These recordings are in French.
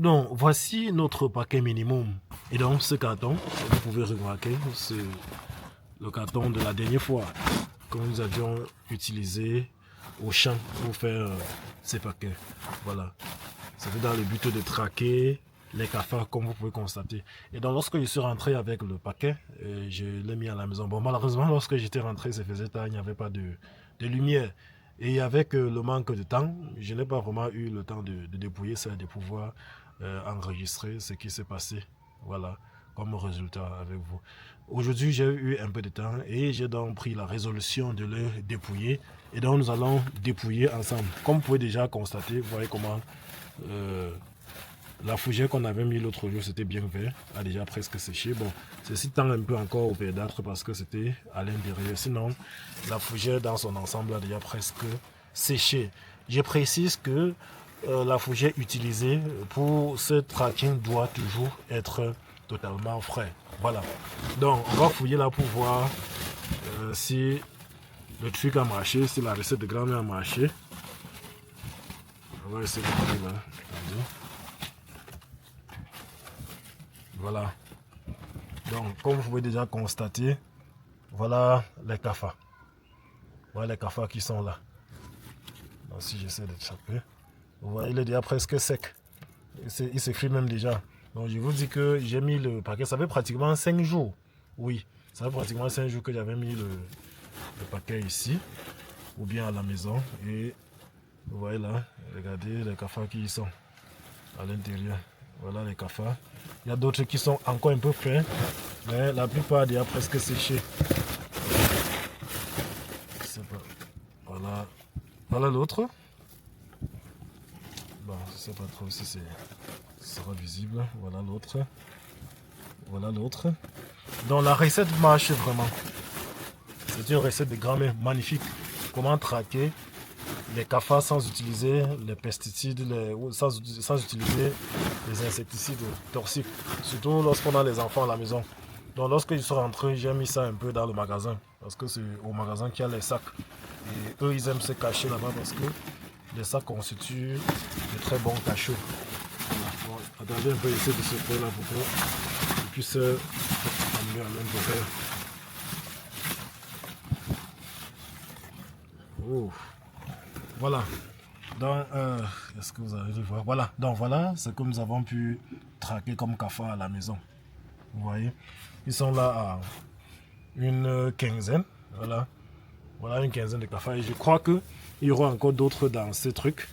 Donc, voici notre paquet minimum. Et donc, ce carton, vous pouvez remarquer, c'est le carton de la dernière fois que nous avions utilisé au champ pour faire ces paquets. Voilà. C'était dans le but de traquer les cafards, comme vous pouvez constater. Et donc, lorsque je suis rentré avec le paquet, je l'ai mis à la maison. Bon, malheureusement, lorsque j'étais rentré, ça faisait tard, il n'y avait pas de lumière. Et avec le manque de temps, je n'ai pas vraiment eu le temps de dépouiller ça, de pouvoir enregistrer ce qui s'est passé. Voilà, comme résultat avec vous. Aujourd'hui, j'ai eu un peu de temps et j'ai donc pris la résolution de le dépouiller. Et donc, nous allons dépouiller ensemble. Comme vous pouvez déjà constater, vous voyez comment la fougère qu'on avait mis l'autre jour, c'était bien vert, a déjà presque séché. Bon, ceci tend un peu encore au verdâtre parce que c'était à l'intérieur. Sinon, la fougère dans son ensemble a déjà presque séché. Je précise que la fougère utilisée pour ce tracking doit toujours être totalement frais. Voilà. Donc, on va fouiller là pour voir si le truc a marché, si la recette de grand-mère a marché. On va essayer de voir là. Attendez. Voilà. Donc, comme vous pouvez déjà constater, voilà les cafards. Voilà les cafards qui sont là. Donc, si j'essaie de taper, vous voyez, il est déjà presque sec. Il s'écrit même déjà. Donc, je vous dis que j'ai mis le paquet. Ça fait pratiquement 5 jours. Oui, ça fait pratiquement 5 jours que j'avais mis le paquet ici, ou bien à la maison. Et vous voyez là, regardez les cafards qui y sont à l'intérieur. Voilà les cafards. Il y a d'autres qui sont encore un peu frais, mais la plupart déjà presque séchés. Voilà, voilà l'autre. Bon, je ne sais pas trop si ce sera visible. Voilà l'autre. Voilà l'autre. Donc la recette marche vraiment. C'est une recette de grand-mère magnifique. Comment traquer les cafards sans utiliser les pesticides, sans utiliser les insecticides toxiques. Surtout lorsqu'on a les enfants à la maison. Donc lorsque je suis rentré, j'ai mis ça un peu dans le magasin. Parce que c'est au magasin qu'il y a les sacs. Et eux, ils aiment se cacher là-bas parce que les sacs constituent de très bons cachots. Bon, attendez un peu ici de ce point là pour qu'on puisse amener à l'intérieur. Oh. Voilà. Donc, est-ce que vous avez vu voir? Voilà. Donc voilà ce que nous avons pu traquer comme cafards à la maison. Vous voyez, ils sont là à une quinzaine. Voilà. Voilà une quinzaine de cafards. Et je crois qu'il y aura encore d'autres dans ces trucs.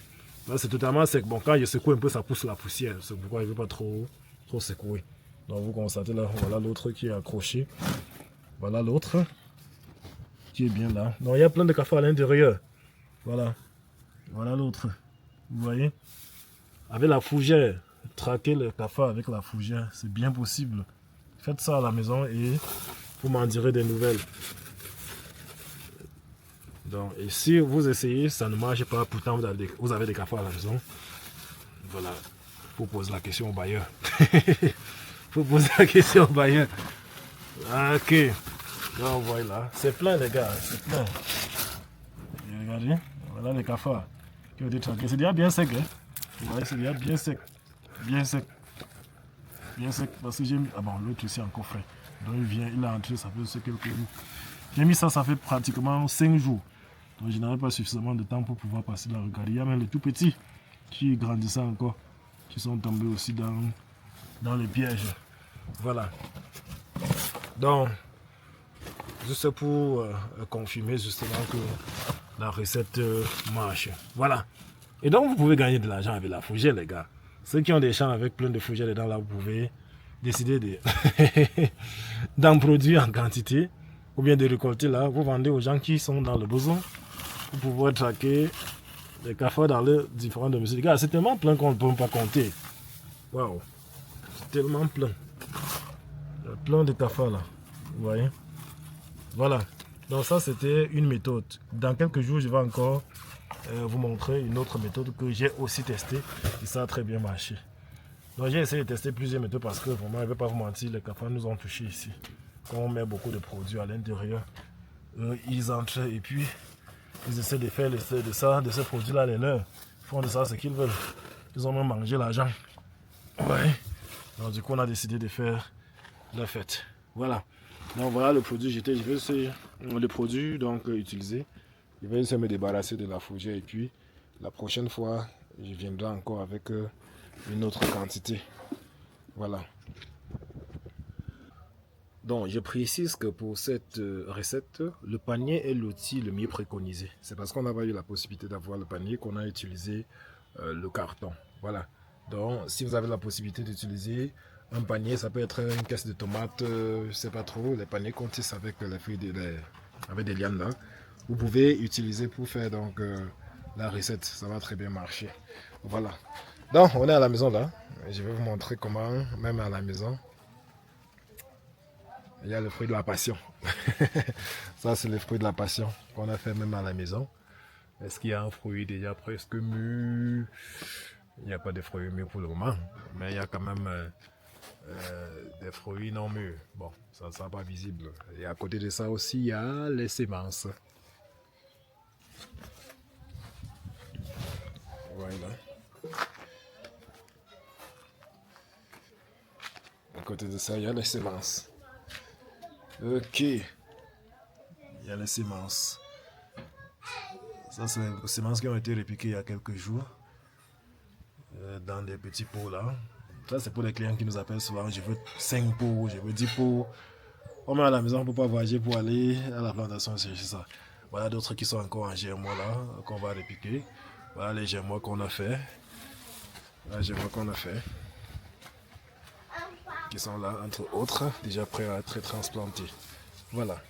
Là, c'est totalement sec. Bon, quand je secoue un peu, ça pousse la poussière. C'est pourquoi il ne veut pas trop secouer. Donc, vous constatez là, voilà l'autre qui est accroché. Voilà l'autre qui est bien là. Donc, il y a plein de cafards à l'intérieur. Voilà. Voilà l'autre. Vous voyez? Avec la fougère. Traquer le cafard avec la fougère, c'est bien possible. Faites ça à la maison et vous m'en direz des nouvelles. Donc, et si vous essayez, ça ne marche pas, pourtant vous avez des cafards à la maison. Voilà. Faut poser la question au bailleur. Faut poser la question au bailleur. Ok. Donc, voilà. C'est plein, les gars. C'est plein. Et regardez. Voilà les cafards qui ont été traqués. C'est déjà bien sec. Hein? Vous voyez, c'est déjà bien sec. Bien sec. Bien sec. Parce que j'ai mis. Ah bon, l'autre aussi est encore frais. Donc il vient, il a entré, ça fait quelques jours. J'ai mis ça, ça fait pratiquement 5 jours. Donc je n'avais pas suffisamment de temps pour pouvoir passer là. Regardez, il y a même les tout petits qui grandissaient encore, qui sont tombés aussi dans les pièges. Voilà. Donc, juste pour confirmer justement que la recette marche. Voilà. Et donc, vous pouvez gagner de l'argent avec la fougère, les gars. Ceux qui ont des champs avec plein de fougères dedans, là, vous pouvez décider d'en produire en quantité ou bien de récolter là. Vous vendez aux gens qui sont dans le besoin pour pouvoir traquer les cafards dans les différents domiciles. Les gars, c'est tellement plein qu'on ne peut même pas compter. Waouh. C'est tellement plein. Il y a plein de cafards là. Vous voyez? Voilà. Donc ça, c'était une méthode. Dans quelques jours, je vais encore vous montrer une autre méthode que j'ai aussi testée et ça a très bien marché. Donc j'ai essayé de tester plusieurs méthodes parce que vraiment, je ne vais pas vous mentir, les cafards nous ont touchés ici. Quand on met beaucoup de produits à l'intérieur, ils entrent et puis ils essaient de faire de ces produits-là les leurs. Ils font de ça ce qu'ils veulent. Ils ont même mangé l'argent. Ouais. Donc du coup, on a décidé de faire la fête. Voilà. Donc voilà le produit jeté. Je vais essayer le produit donc utilisé. Je vais essayer de me débarrasser de la fougère et puis la prochaine fois, je viendrai encore avec une autre quantité. Voilà. Donc, je précise que pour cette recette, le panier est l'outil le mieux préconisé. C'est parce qu'on n'a pas eu la possibilité d'avoir le panier qu'on a utilisé le carton. Voilà. Donc, si vous avez la possibilité d'utiliser un panier, ça peut être une caisse de tomates, je ne sais pas trop, les paniers qu'on tisse avec les fruits, avec des lianes là. Vous pouvez utiliser pour faire donc la recette. Ça va très bien marcher. Voilà. Donc, on est à la maison là. Je vais vous montrer comment, même à la maison, il y a le fruit de la passion. Ça, c'est le fruit de la passion qu'on a fait même à la maison. Est-ce qu'il y a un fruit déjà presque mûr? Il n'y a pas de fruits mûrs pour le moment, mais il y a quand même des fruits non mûrs. Bon, ça ne sera pas visible. Et à côté de ça aussi, il y a les semences. Voilà. À côté de ça, il y a les semences. Ok. Il y a les semences. Ça, c'est les semences qui ont été répiquées il y a quelques jours dans des petits pots là. Ça, c'est pour les clients qui nous appellent souvent. Je veux 5 pots, je veux 10 pots. On met à la maison pour pas voyager pour aller à la plantation chercher ça. Voilà d'autres qui sont encore en germois là, qu'on va répiquer. Voilà les germois qu'on a fait. Les germois qu'on a fait. Qui sont là, entre autres, déjà prêts à être transplantés. Voilà.